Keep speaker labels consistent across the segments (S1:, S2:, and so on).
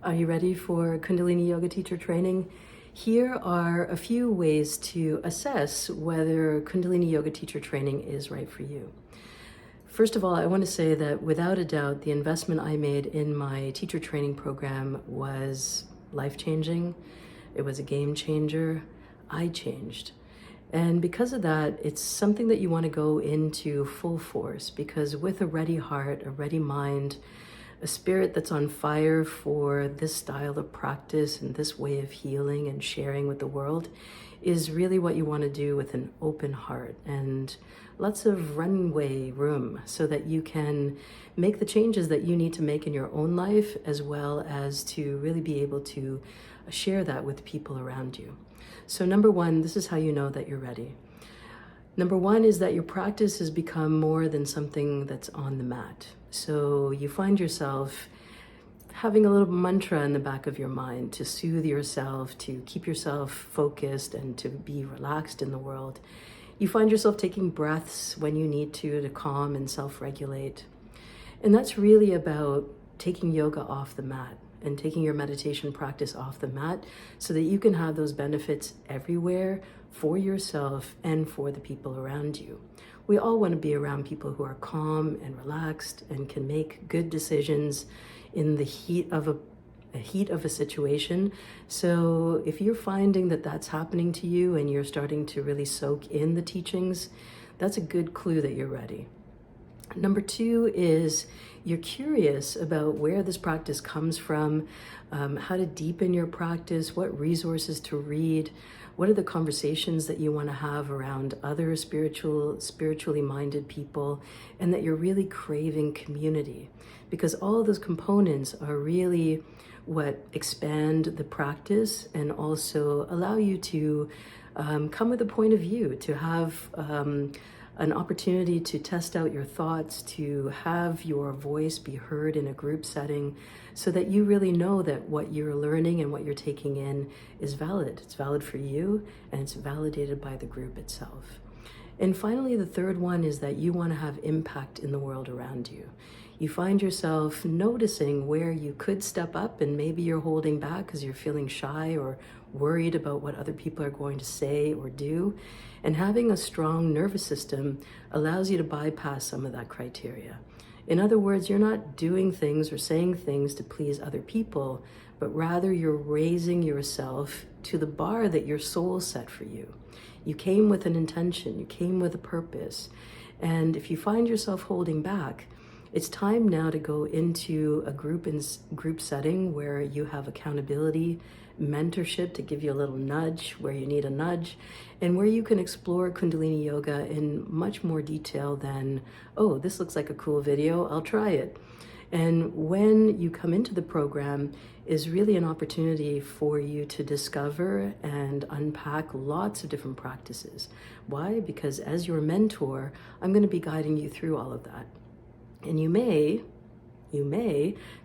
S1: Are you ready for Kundalini Yoga Teacher Training? Here are a few ways to assess whether Kundalini Yoga Teacher Training is right for you. First of all, I want to say that without a doubt, the investment I made in my teacher training program was life-changing. It was a game changer. I changed. And because of that, it's something that you want to go into full force, because with a ready heart, a ready mind, a spirit that's on fire for this style of practice and this way of healing and sharing with the world is really what you want to do, with an open heart and lots of runway room so that you can make the changes that you need to make in your own life, as well as to really be able to share that with people around you. So number one, this is how you know that you're ready. Number one is that your practice has become more than something that's on the mat. So you find yourself having a little mantra in the back of your mind to soothe yourself, to keep yourself focused and to be relaxed in the world. You find yourself taking breaths when you need to calm and self-regulate. And that's really about taking yoga off the mat and taking your meditation practice off the mat so that you can have those benefits everywhere for yourself and for the people around you. We all want to be around people who are calm and relaxed and can make good decisions in the heat of a situation. So if you're finding that that's happening to you and you're starting to really soak in the teachings, that's a good clue that you're ready. Number two is you're curious about where this practice comes from, how to deepen your practice, what resources to read, what are the conversations that you want to have around other spiritually minded people, and that you're really craving community, because all of those components are really what expand the practice and also allow you to come with a point of view, to have an opportunity to test out your thoughts, to have your voice be heard in a group setting so that you really know that what you're learning and what you're taking in is valid. It's valid for you and it's validated by the group itself. And finally, the third one is that you want to have impact in the world around you. You find yourself noticing where you could step up and maybe you're holding back because you're feeling shy or worried about what other people are going to say or do. And having a strong nervous system allows you to bypass some of that criteria. In other words, you're not doing things or saying things to please other people, but rather you're raising yourself to the bar that your soul set for you. You came with an intention, you came with a purpose. And if you find yourself holding back, it's time now to go into a group setting where you have accountability, mentorship to give you a little nudge where you need a nudge, and where you can explore Kundalini Yoga in much more detail than, oh, this looks like a cool video, I'll try it. And when you come into the program is really an opportunity for you to discover and unpack lots of different practices. Why? Because as your mentor, I'm going to be guiding you through all of that. And you may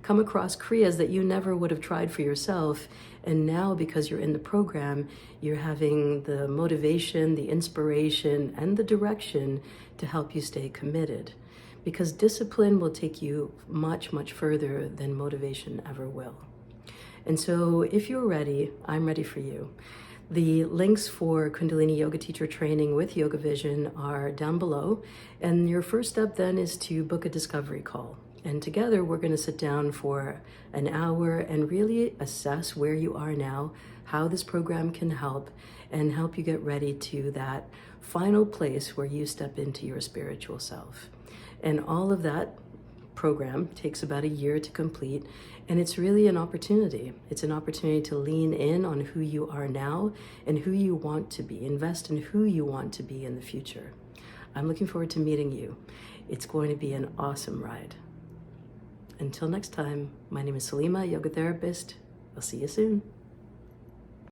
S1: come across kriyas that you never would have tried for yourself. And now, because you're in the program, you're having the motivation, the inspiration, and the direction to help you stay committed. Because discipline will take you much, much further than motivation ever will. And so if you're ready, I'm ready for you. The links for Kundalini Yoga Teacher Training with YogaVision are down below. And your first step then is to book a discovery call. And together we're going to sit down for an hour and really assess where you are now, how this program can help, and help you get ready to that final place where you step into your spiritual self. And all of that program takes about a year to complete, and it's really an opportunity. It's an opportunity to lean in on who you are now and who you want to be. Invest in who you want to be in the future. I'm looking forward to meeting you. It's going to be an awesome ride. Until next time, my name is Salimah, yoga therapist. I'll see you soon.